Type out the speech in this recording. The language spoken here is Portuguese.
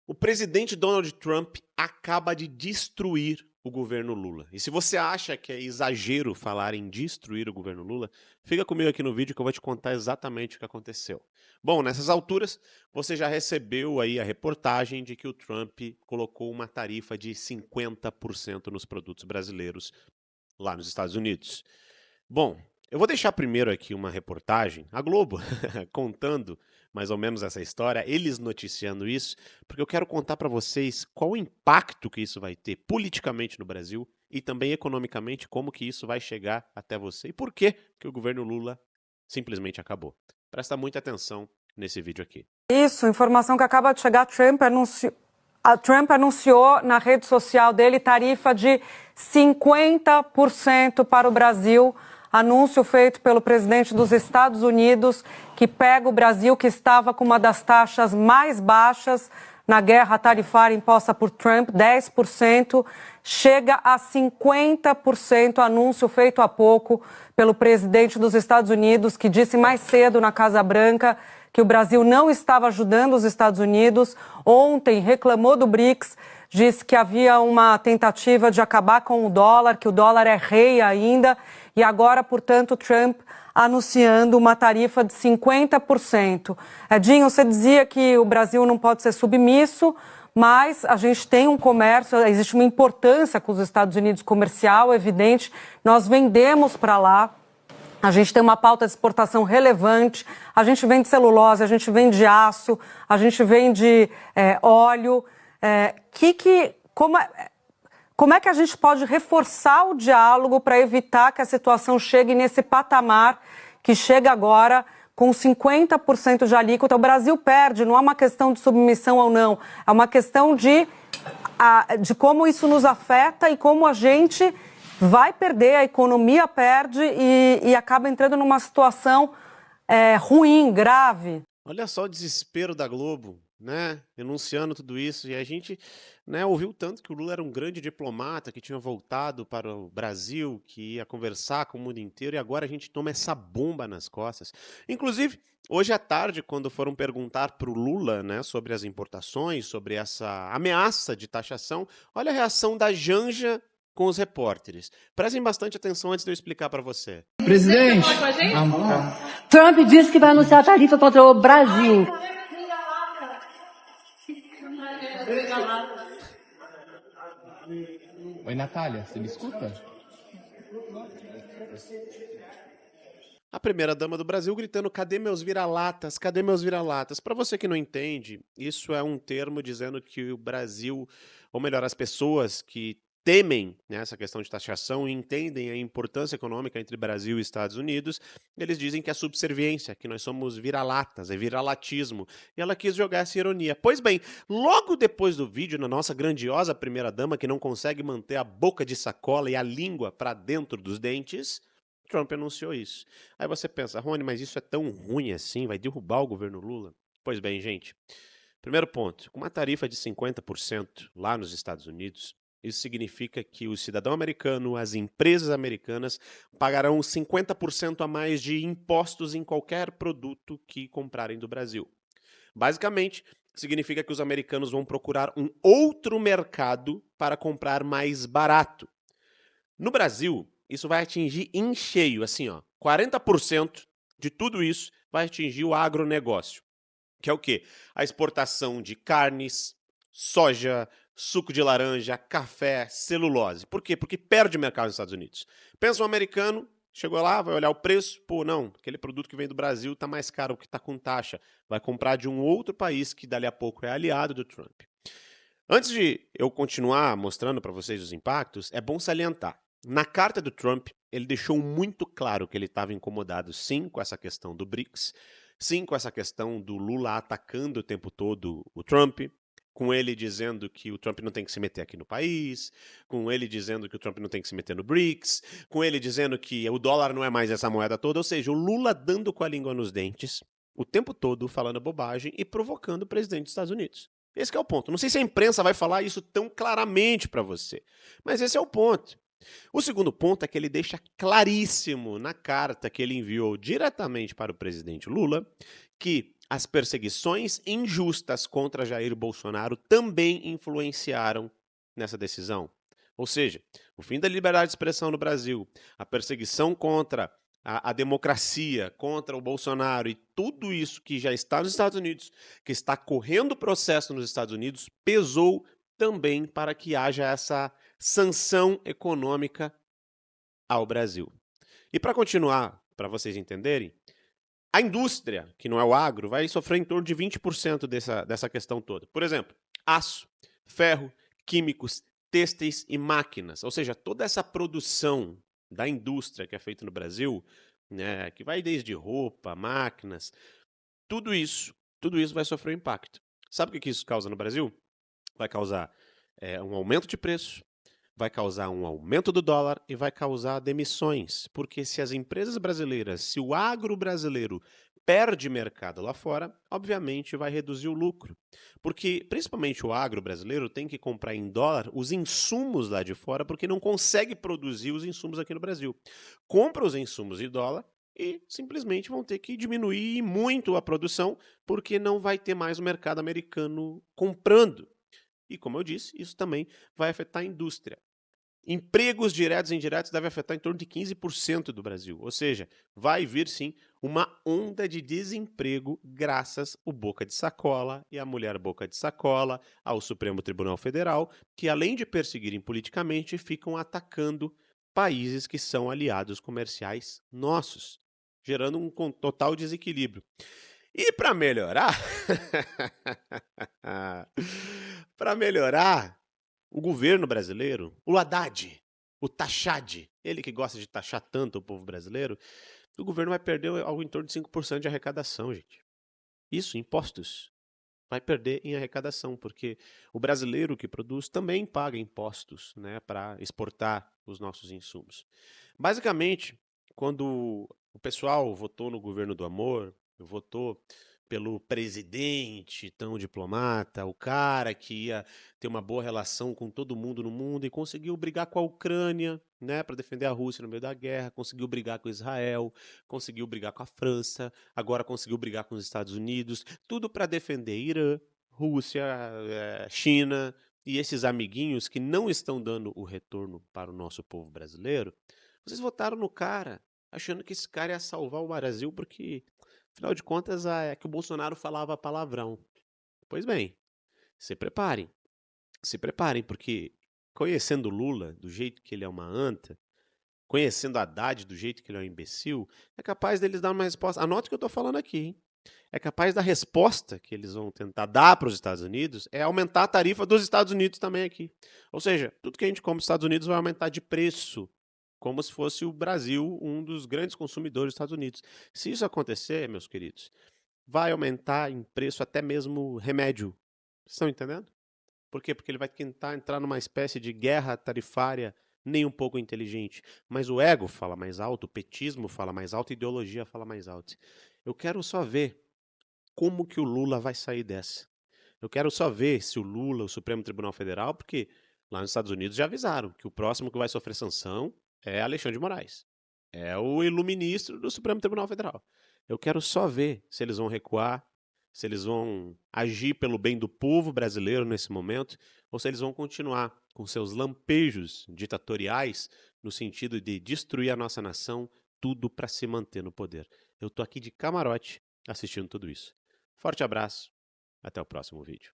O presidente Donald Trump acaba de destruir o governo Lula. E se você acha que é exagero falar em destruir o governo Lula, fica comigo aqui no vídeo que eu vou te contar exatamente o que aconteceu. Bom, nessas alturas, você já recebeu aí a reportagem de que o Trump colocou uma tarifa de 50% nos produtos brasileiros lá nos Estados Unidos. Bom, eu vou deixar primeiro aqui uma reportagem, a Globo, contando mais ou menos essa história, eles noticiando isso, porque eu quero contar para vocês qual o impacto que isso vai ter politicamente no Brasil e também economicamente, como que isso vai chegar até você e por que que o governo Lula simplesmente acabou. Presta muita atenção nesse vídeo aqui. Isso, informação que acaba de chegar, Trump anunciou na rede social dele tarifa de 50% para o Brasil, anúncio feito pelo presidente dos Estados Unidos, que pega o Brasil, que estava com uma das taxas mais baixas na guerra tarifária imposta por Trump, 10%, chega a 50%, anúncio feito há pouco pelo presidente dos Estados Unidos, que disse mais cedo na Casa Branca que o Brasil não estava ajudando os Estados Unidos. Ontem reclamou do BRICS, disse que havia uma tentativa de acabar com o dólar, que o dólar é rei ainda, e agora, portanto, Trump anunciando uma tarifa de 50%. Edinho, você dizia que o Brasil não pode ser submisso, mas a gente tem um comércio, existe uma importância com os Estados Unidos comercial, evidente, nós vendemos para lá. A gente tem uma pauta de exportação relevante, a gente vende celulose, a gente vende aço, a gente vende óleo. Como é que a gente pode reforçar o diálogo para evitar que a situação chegue nesse patamar que chega agora com 50% de alíquota? O Brasil perde, não é uma questão de submissão ou não, é uma questão de como isso nos afeta e como a gente vai perder, a economia perde e acaba entrando numa situação ruim, grave. Olha só o desespero da Globo, né, enunciando tudo isso, e a gente, né, ouviu tanto que o Lula era um grande diplomata, que tinha voltado para o Brasil, que ia conversar com o mundo inteiro, e agora a gente toma essa bomba nas costas. Inclusive, hoje à tarde, quando foram perguntar para o Lula, né, sobre as importações, sobre essa ameaça de taxação, olha a reação da Janja com os repórteres. Prestem bastante atenção antes de eu explicar para você. Presidente, Trump disse que vai anunciar a tarifa contra o Brasil. Oi, Natália, você me escuta? A primeira-dama do Brasil gritando: cadê meus vira-latas? Cadê meus vira-latas? Para você que não entende, isso é um termo dizendo que o Brasil, ou melhor, as pessoas que temem, né, essa questão de taxação e entendem a importância econômica entre Brasil e Estados Unidos, eles dizem que é subserviência, que nós somos vira-latas, é viralatismo. E ela quis jogar essa ironia. Pois bem, logo depois do vídeo, na nossa grandiosa primeira-dama, que não consegue manter a boca de sacola e a língua para dentro dos dentes, Trump anunciou isso. Aí você pensa: Rony, mas isso é tão ruim assim? Vai derrubar o governo Lula? Pois bem, gente. Primeiro ponto, com uma tarifa de 50% lá nos Estados Unidos, isso significa que o cidadão americano, as empresas americanas, pagarão 50% a mais de impostos em qualquer produto que comprarem do Brasil. Basicamente, significa que os americanos vão procurar um outro mercado para comprar mais barato. No Brasil, isso vai atingir em cheio, assim, ó, 40% de tudo isso vai atingir o agronegócio, que é o quê? A exportação de carnes, soja, suco de laranja, café, celulose. Por quê? Porque perde mercado nos Estados Unidos. Pensa um americano, chegou lá, vai olhar o preço, pô, não, aquele produto que vem do Brasil está mais caro porque está com taxa. Vai comprar de um outro país que dali a pouco é aliado do Trump. Antes de eu continuar mostrando para vocês os impactos, é bom salientar. Na carta do Trump, ele deixou muito claro que ele estava incomodado, sim, com essa questão do BRICS, sim, com essa questão do Lula atacando o tempo todo o Trump, com ele dizendo que o Trump não tem que se meter aqui no país, com ele dizendo que o Trump não tem que se meter no BRICS, com ele dizendo que o dólar não é mais essa moeda toda, ou seja, o Lula dando com a língua nos dentes, o tempo todo falando bobagem e provocando o presidente dos Estados Unidos. Esse que é o ponto. Não sei se a imprensa vai falar isso tão claramente para você, mas esse é o ponto. O segundo ponto é que ele deixa claríssimo na carta que ele enviou diretamente para o presidente Lula que as perseguições injustas contra Jair Bolsonaro também influenciaram nessa decisão. Ou seja, o fim da liberdade de expressão no Brasil, a perseguição contra a democracia, contra o Bolsonaro e tudo isso que já está nos Estados Unidos, que está correndo o processo nos Estados Unidos, pesou também para que haja essa sanção econômica ao Brasil. E para continuar, para vocês entenderem, a indústria, que não é o agro, vai sofrer em torno de 20% dessa questão toda. Por exemplo, aço, ferro, químicos, têxteis e máquinas. Ou seja, toda essa produção da indústria que é feita no Brasil, né, que vai desde roupa, máquinas, tudo isso vai sofrer um impacto. Sabe o que isso causa no Brasil? Vai causar um aumento de preço, vai causar um aumento do dólar e vai causar demissões. Porque se as empresas brasileiras, se o agro brasileiro perde mercado lá fora, obviamente vai reduzir o lucro. Porque, principalmente o agro brasileiro, tem que comprar em dólar os insumos lá de fora, porque não consegue produzir os insumos aqui no Brasil. Compra os insumos em dólar e simplesmente vão ter que diminuir muito a produção, porque não vai ter mais o mercado americano comprando. E, como eu disse, isso também vai afetar a indústria. Empregos diretos e indiretos devem afetar em torno de 15% do Brasil. Ou seja, vai vir sim uma onda de desemprego graças ao Boca de Sacola e à mulher Boca de Sacola, ao Supremo Tribunal Federal, que além de perseguirem politicamente, ficam atacando países que são aliados comerciais nossos, gerando um total desequilíbrio. E para melhorar, o governo brasileiro, o Haddad, o Taxade, ele que gosta de taxar tanto o povo brasileiro, o governo vai perder algo em torno de 5% de arrecadação, gente. Isso, impostos. Vai perder em arrecadação, porque o brasileiro que produz também paga impostos, né, para exportar os nossos insumos. Basicamente, quando o pessoal votou no governo do amor, votou pelo presidente tão diplomata, o cara que ia ter uma boa relação com todo mundo no mundo e conseguiu brigar com a Ucrânia, né, para defender a Rússia no meio da guerra, conseguiu brigar com Israel, conseguiu brigar com a França, agora conseguiu brigar com os Estados Unidos, tudo para defender Irã, Rússia, China e esses amiguinhos que não estão dando o retorno para o nosso povo brasileiro. Vocês votaram no cara, achando que esse cara ia salvar o Brasil porque, afinal de contas, é que o Bolsonaro falava palavrão. Pois bem, se preparem, porque conhecendo Lula do jeito que ele é uma anta, conhecendo Haddad do jeito que ele é um imbecil, é capaz deles dar uma resposta. Anote o que eu estou falando aqui, hein? É capaz da resposta que eles vão tentar dar para os Estados Unidos é aumentar a tarifa dos Estados Unidos também aqui. Ou seja, tudo que a gente compra nos Estados Unidos vai aumentar de preço, como se fosse o Brasil um dos grandes consumidores dos Estados Unidos. Se isso acontecer, meus queridos, vai aumentar em preço até mesmo remédio. Vocês estão entendendo? Por quê? Porque ele vai tentar entrar numa espécie de guerra tarifária nem um pouco inteligente. Mas o ego fala mais alto, o petismo fala mais alto, a ideologia fala mais alto. Eu quero só ver como que o Lula vai sair dessa. Eu quero só ver se o Lula, o Supremo Tribunal Federal, porque lá nos Estados Unidos já avisaram que o próximo que vai sofrer sanção é Alexandre de Moraes. É o iluministro do Supremo Tribunal Federal. Eu quero só ver se eles vão recuar, se eles vão agir pelo bem do povo brasileiro nesse momento, ou se eles vão continuar com seus lampejos ditatoriais no sentido de destruir a nossa nação, tudo para se manter no poder. Eu tô aqui de camarote assistindo tudo isso. Forte abraço, até o próximo vídeo.